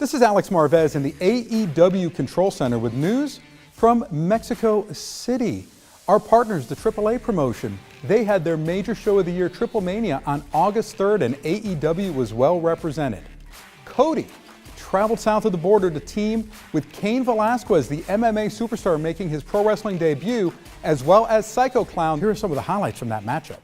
This is Alex Marvez in the AEW Control Center with news from Mexico City. Our partners, the AAA promotion, they had their major show of the year, Triple Mania, on August 3rd, and AEW was well represented. Cody traveled south of the border to team with Cain Velasquez, the MMA superstar making his pro wrestling debut, as well as Psycho Clown. Here are some of the highlights from that matchup.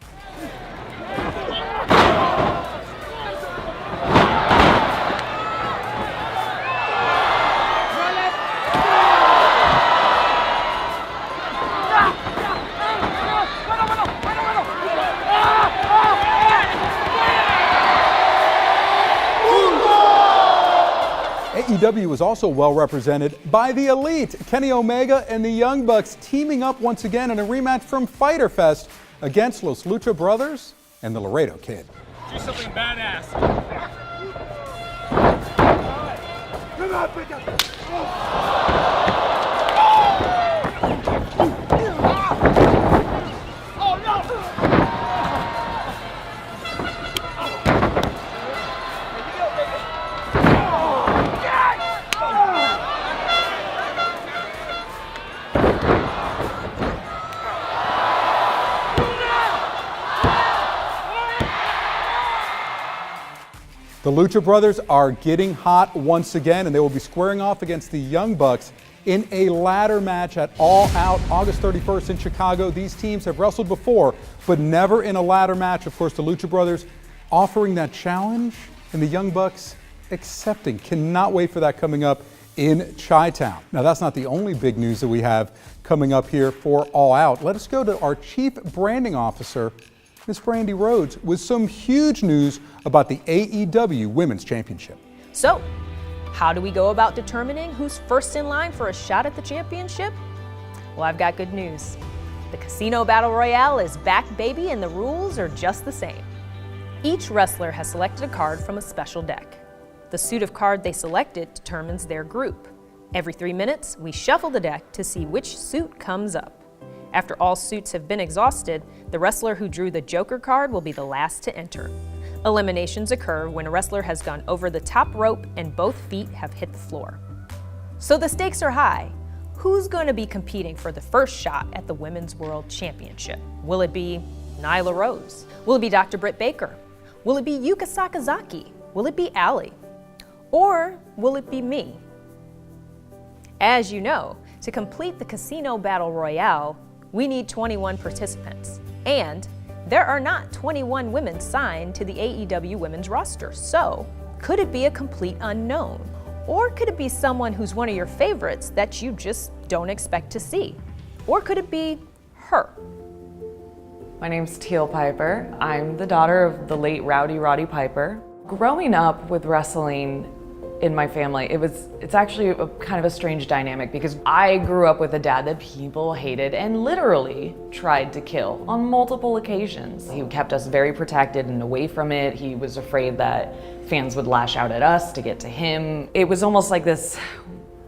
AEW was also well represented by the Elite, Kenny Omega and the Young Bucks teaming up once again in a rematch from Fyter Fest against Los Lucha Brothers and the Laredo Kid. Do something badass. Come on, pick up. Oh no! The Lucha Brothers are getting hot once again, and they will be squaring off against the Young Bucks in a ladder match at All Out August 31st in Chicago. These teams have wrestled before, but never in a ladder match. Of course, the Lucha Brothers offering that challenge, and the Young Bucks accepting. Cannot wait for that coming up in Chi-Town. Now, that's not the only big news that we have coming up here for All Out. Let us go to our Chief Branding Officer, Miss Brandy Rhodes, with some huge news about the AEW Women's Championship. So, how do we go about determining who's first in line for a shot at the championship? Well, I've got good news. The Casino Battle Royale is back, baby, and the rules are just the same. Each wrestler has selected a card from a special deck. The suit of card they selected determines their group. Every 3 minutes, we shuffle the deck to see which suit comes up. After all suits have been exhausted, the wrestler who drew the Joker card will be the last to enter. Eliminations occur when a wrestler has gone over the top rope and both feet have hit the floor. So the stakes are high. Who's going to be competing for the first shot at the Women's World Championship? Will it be Nyla Rose? Will it be Dr. Britt Baker? Will it be Yuka Sakazaki? Will it be Allie? Or will it be me? As you know, to complete the Casino Battle Royale, we need 21 participants, and there are not 21 women signed to the AEW women's roster. So, could it be a complete unknown? Or could it be someone who's one of your favorites that you just don't expect to see? Or could it be her? My name's Teal Piper. I'm the daughter of the late Rowdy Roddy Piper. Growing up with wrestling in my family, it's actually kind of a strange dynamic because I grew up with a dad that people hated and literally tried to kill on multiple occasions. He kept us very protected and away from it. He was afraid that fans would lash out at us to get to him. It was almost like this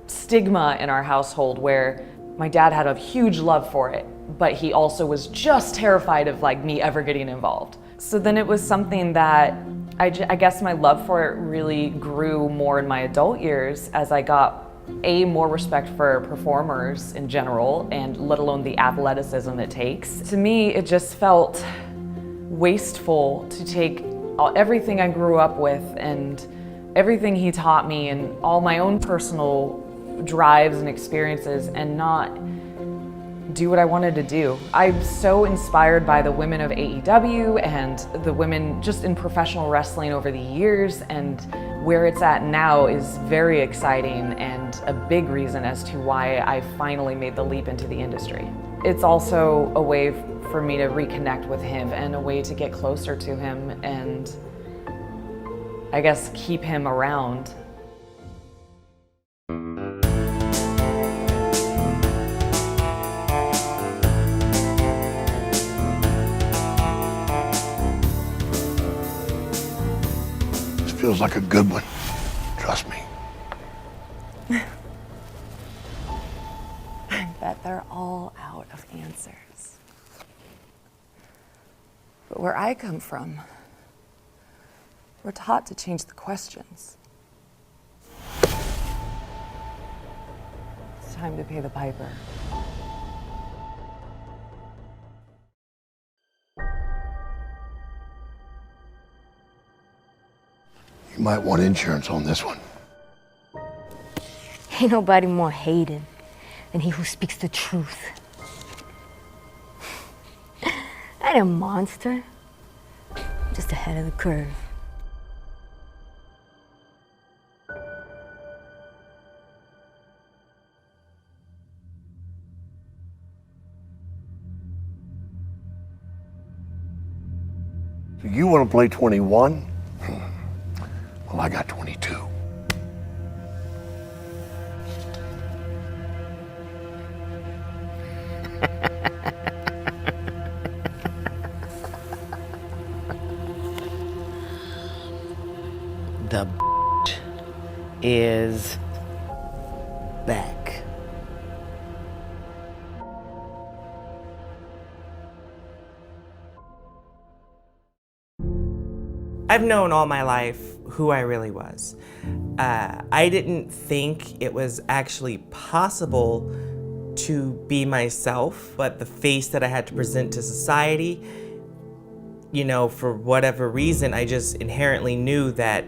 stigma in our household where my dad had a huge love for it, but he also was just terrified of me ever getting involved. So then it was something that I guess my love for it really grew more in my adult years as I got more respect for performers in general, and let alone the athleticism it takes. To me, it just felt wasteful to take everything I grew up with and everything he taught me and all my own personal drives and experiences and not do what I wanted to do. I'm so inspired by the women of AEW and the women just in professional wrestling over the years, and where it's at now is very exciting and a big reason as to why I finally made the leap into the industry. It's also a way for me to reconnect with him and a way to get closer to him and I guess keep him around. Feels like a good one. Trust me. I bet they're all out of answers. But where I come from, we're taught to change the questions. time to pay the piper. You might want insurance on this one. Ain't nobody more hated than he who speaks the truth. I ain't a monster, just ahead of the curve. So you want to play 21? Well, I got 22. The is back. I've known all my life who I really was. I didn't think it was actually possible to be myself, but the face that I had to present to society, you know, for whatever reason, I just inherently knew that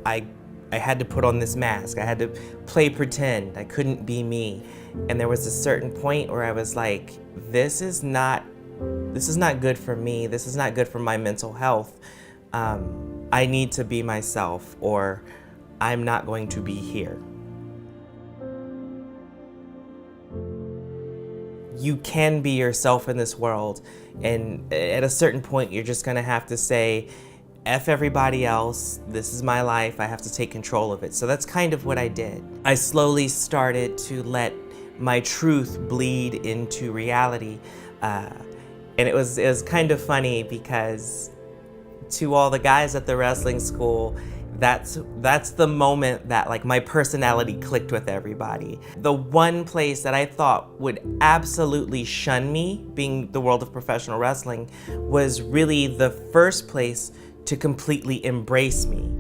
I had to put on this mask. I had to play pretend. I couldn't be me. And there was a certain point where I was like, this is not good for me. This is not good for my mental health. I need to be myself, or I'm not going to be here. You can be yourself in this world, and at a certain point, you're just gonna have to say, F everybody else, this is my life, I have to take control of it. So that's kind of what I did. I slowly started to let my truth bleed into reality. And it was kind of funny because to all the guys at the wrestling school, that's the moment that like my personality clicked with everybody. The one place that I thought would absolutely shun me, being the world of professional wrestling, was really the first place to completely embrace me.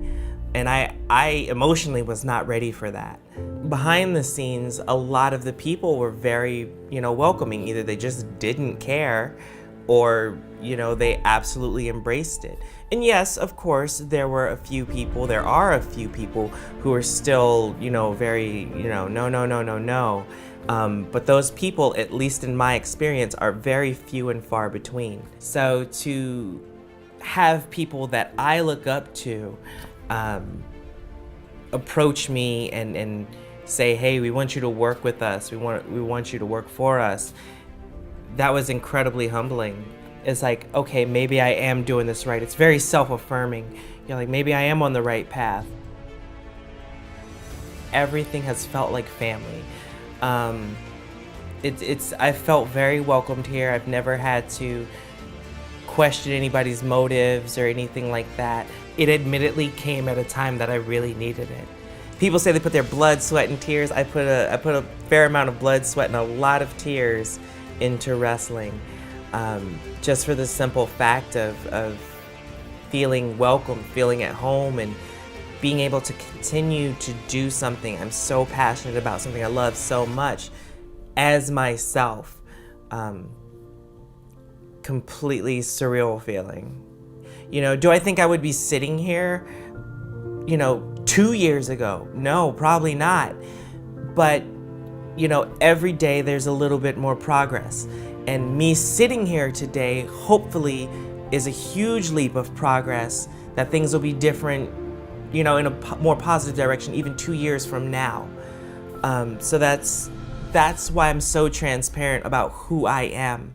And I emotionally was not ready for that. Behind the scenes, a lot of the people were very, welcoming. Either they just didn't care, or, they absolutely embraced it. And yes, of course, there are a few people who are still, very, no. But those people, at least in my experience, are very few and far between. So to have people that I look up to approach me and say, hey, we want you to work with us, we want you to work for us, that was incredibly humbling. It's like, okay, maybe I am doing this right. It's very self-affirming. You're like, maybe I am on the right path. Everything has felt like family. I felt very welcomed here. I've never had to question anybody's motives or anything like that. It admittedly came at a time that I really needed it. People say they put their blood, sweat, and tears. I put a fair amount of blood, sweat, and a lot of tears into wrestling, just for the simple fact of feeling welcome, feeling at home, and being able to continue to do something I'm so passionate about, something I love so much, as myself. Completely surreal feeling. Do I think I would be sitting here, 2 years ago? No, probably not. But, every day there's a little bit more progress. And me sitting here today, hopefully, is a huge leap of progress, that things will be different, in a more positive direction, even 2 years from now. So that's why I'm so transparent about who I am.